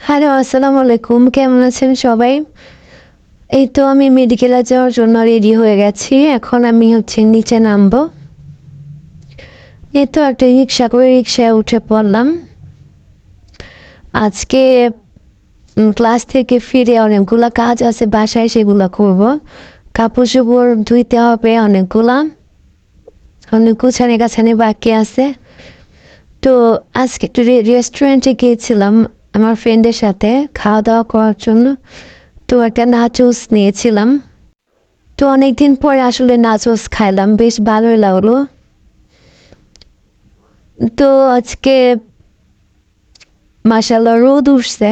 Hello, আসসালামু আলাইকুম। কেমন আছেন সবাই? এই তো আমি মেডিকেলে যাওয়ার জন্য রেডি হয়ে গেছি। এখন আমি নিচে নামবো। এই তো একটা রিক্সা করে রিক্সায় উঠে পড়লাম। আজকে ক্লাস থেকে ফিরে অনেকগুলা কাজ আছে বাসায়, সেগুলা করব। কাপড়-চোপড় ধুইতে হবে অনেকগুলা। অনেক গুছানি বাকি আছে। তো আজকে একটু রেস্টুরেন্টে গিয়েছিলাম আমার ফ্রেন্ডের সাথে খাওয়া-দাওয়া করার জন্য। তো একটা নাচোস নিয়েছিলাম। তো অনেকদিন পরে আসলে নাচোস খাইলাম, বেশ ভালোই লাগলো। তো আজকে মাশাআল্লাহ রোদ উঠছে,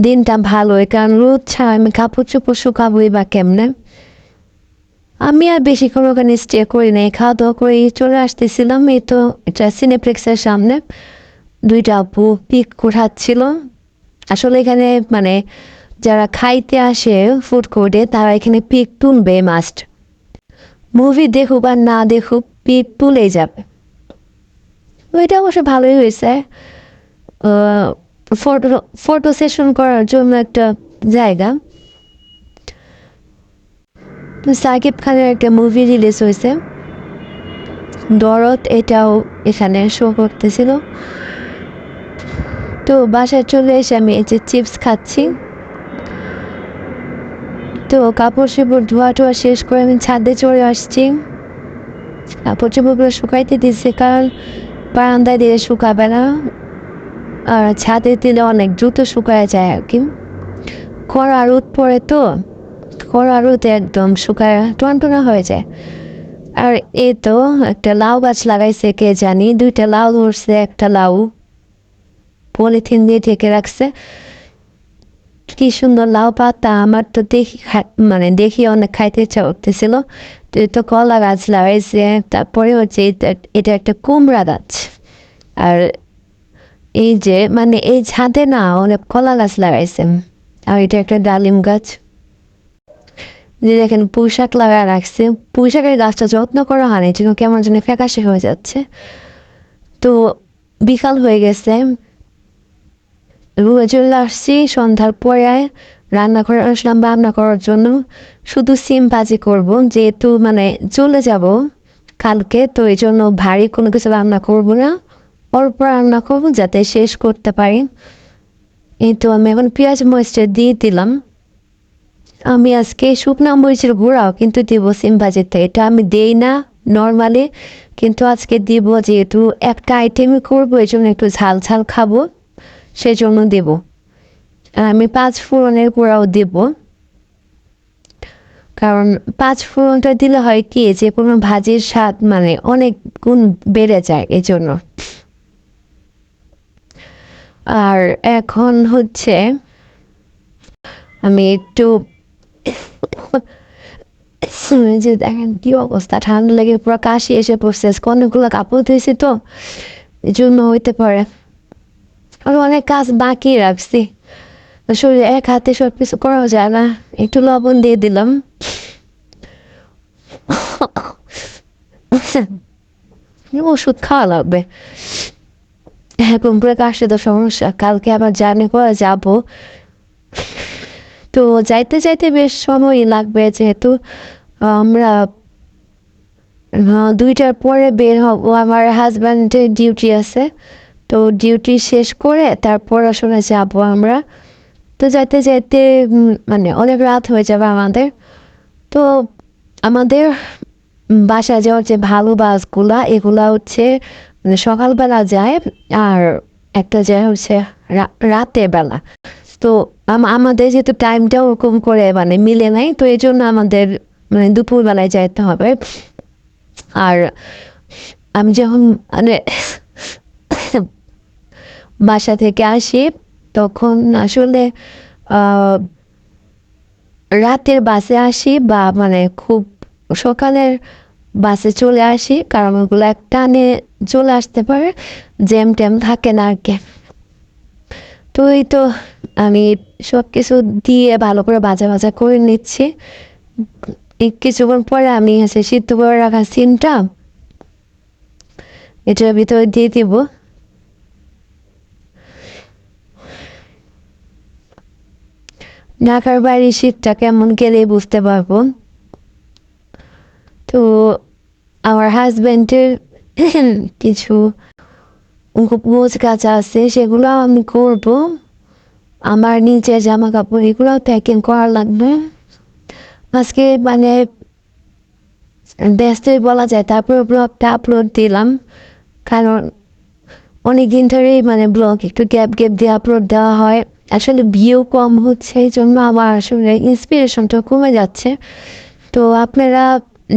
দিনটা ভালোই, কারণ রোদ ছাড়া আমি কাপড়-চোপড় শুকাবোই বা কেমনে। আমি আর বেশিক্ষণ ওখানে স্টে করি নাই, খাওয়া দাওয়া করে চলে আসতেছিলাম। এই তো এটা সিনেপ্লেক্সের সামনে দুইটা আপু পিক উঠাচ্ছিল। আসলে এখানে মানে যারা খাইতে আসে ফুড কোর্টে তারা এখানে পিক তুলবে মাস্ট। মুভি দেখুক আর না দেখুক পিক তুলেই যাবে। ওইটা অবশ্য ভালোই হয়েছে। ফটো ফটো সেশন করার জন্য একটা জায়গা। সাকিব খানের একটা মুভি রিলিজ হয়েছে দরদ, এটাও এখানে শো করতেছিল। তো বাসায় চলে এসে আমি এই যে চিপস খাচ্ছি। তো কাপড় চোপড় ধোয়া টোয়া শেষ করে আমি ছাদে চলে আসছি। কাপড় চোপড়গুলো শুকাইতে দিচ্ছি, কারণ বারান্দায় দিলে শুকাবে না, আর ছাদে দিলে অনেক দ্রুত শুকায় যায় আর কি। খরা রোদ পড়ে তো, খরা রোদে একদম শুকায় টনটনা হয়ে যায়। আর এই তো একটা লাউ গাছ লাগাইছে কে জানি, দুইটা লাউ ধরছে, একটা লাউ পলিথিন দিয়ে ঢেকে রাখছে। কি সুন্দর লাউ পাতা, আমার তো দেখি মানে দেখি অনেক খাইতে ইচ্ছা করতেছিল। তো এই তো কলা গাছ লাগাইছে, তারপরে এটা একটা কুমড়া গাছ। আর এই যে মানে এই ছাদে না অনেক কলা গাছ লাগাইছে। আর এটা একটা ডালিম গাছ। যে দেখেন পুঁইশাক লাগা রাখছে, পুঁইশাকের গাছটা যত্ন করা হয় না, এই জন্য কেমন যেন ফ্যাকাশে হয়ে যাচ্ছে। তো বিকাল হয়ে গেছে, রুমে চলে আসছি সন্ধ্যার পরে। রান্না করে আসলাম রান্না করার জন্য। শুধু সিম ভাজি করব, যেহেতু মানে চলে যাব কালকে, তো এই জন্য ভারী কোনো কিছু রান্না করব না, অল্প রান্না করবো যাতে শেষ করতে পারি। এই তো আমি এখন পেঁয়াজ মরিচটা দিয়ে দিলাম। আমি আজকে শুকনো মরিচের গুঁড়াও কিন্তু দিব সিম ভাজিতে, এটা আমি দেই না নর্মালি, কিন্তু আজকে দিব, যেহেতু একটা আইটেমই করবো এই জন্য একটু ঝাল ঝাল খাবো, সেজন্য দেব। আর আমি 5 ফোড়নের গুঁড়াও দেব, কারণ 5 ফোড়নটা দিলে হয় কি যে কোনো ভাজির স্বাদ মানে অনেক গুণ বেড়ে যায় এই জন্য। আর এখন আমি একটু যে দেখেন কি অবস্থা, ঠান্ডা লেগে পুরো কাশি এসে পড়ছে, অনেকগুলো কাপড় ধুয়েছি তো এই জন্য হইতে পারে। আর অনেক কাজ বাকি রাখছি, শরীরে এক হাতে সব কিছু করা যায় না। একটু লবণ দিয়ে দিলাম। ওষুধ খাওয়া লাগবে, এখন পুরো কাশি তো সমস্যা, কালকে আবার জার্নি করে যাব। তো যাইতে যাইতে বেশ সময়ই লাগবে, যেহেতু আমরা 2টার পরে বের হব, আমার হাজব্যান্ডের ডিউটি আছে। তো ডিউটি শেষ করে তারপর আসলে যাব আমরা। তো যাইতে যাইতে মানে অনেক রাত হয়ে যাবে আমাদের। তো আমাদের বাসায় যাওয়ার যে ভালো বাসগুলা, এগুলা মানে সকালবেলা যায়, আর একটা যায় রাতের বেলা। তো আমাদের যেহেতু টাইমটা ওরকম করে মানে মিলে নাই, তো এই জন্য আমাদের মানে দুপুরবেলায় যাইতে হবে। আর আমি যখন মানে বাসা থেকে আসি তখন আসলে রাতের বাসে আসি, বা মানে খুব সকালের বাসে চলে আসি, কারণ ওগুলো এক টানে চলে আসতে পারে, জ্যাম ট্যাম থাকে না আর কি। তো এই তো আমি সব কিছু দিয়ে ভালো করে ভাজা ভাজা করে নিচ্ছি। কিছুক্ষণ পরে আমি সিদ্ধ করে রাখা সিমটা এটার ভিতরে দিয়ে দিব। ঢাকার বাইরে শীতটা কেমন গেলে বুঝতে পারবো। তো আমার হাজব্যান্ডের কিছু গোছ গাছ আছে, সেগুলো আমি করব। আমার নিচের জামা কাপড় এগুলো প্যাকিং করা লাগবে আজকে, মানে ব্যস্তই বলা যায়। তারপর ব্লগটা আপলোড দিলাম, কারণ অনেক দিন ধরেই মানে ব্লগ একটু গ্যাপ গ্যাপ দিয়ে আপলোড দেওয়া হয়। আসলে ভিউ কম হচ্ছে, এই জন্য আমার আসলে ইন্সপিরেশনটা কমে যাচ্ছে। তো আপনারা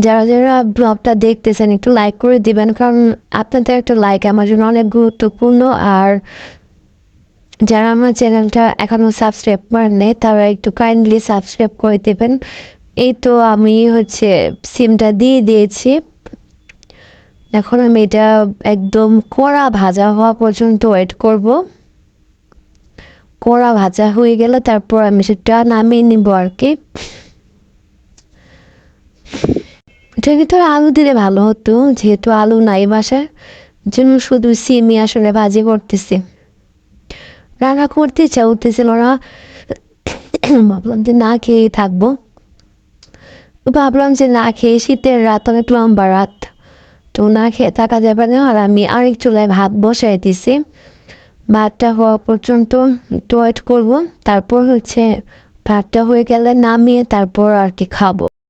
যারা যারা ব্লগটা দেখতেছেন একটু লাইক করে দিবেন, কারণ আপনাদের একটা লাইক আমার জন্য অনেক গুরুত্বপূর্ণ। আর যারা আমার চ্যানেলটা এখনও সাবস্ক্রাইব করেননি তারা একটু কাইন্ডলি সাবস্ক্রাইব করে দেবেন। এই তো আমি সিমটা দিয়ে দিয়েছি। এখন আমি এটা একদম কড়া ভাজা হওয়া পর্যন্ত ওয়েট করব। কড়া ভাজা হয়ে গেলে তারপর আমি সেটা নামিয়ে নিব আর কি। এটার ভিতরে আলু দিলে ভালো হতো, যেহেতু আলু নাই বাসায়, জন্য শুধু সিমই আসলে ভাজি করতেছি। রান্না করতে ইচ্ছা উঠতেছিল না, ভাবলাম যে না খেয়েই থাকবো। ভাবলাম যে না খেয়ে, শীতের রাত অনেক লম্বা রাত, তো না খেয়ে থাকা যাবে না। আর আমি আরেক চুলায় ভাত বসাই দিছি, ভাতটা হওয়া পর্যন্ত একটু ওয়েট করবো। তারপর ভাতটা হয়ে গেলে নামিয়ে তারপর আর কি খাবো।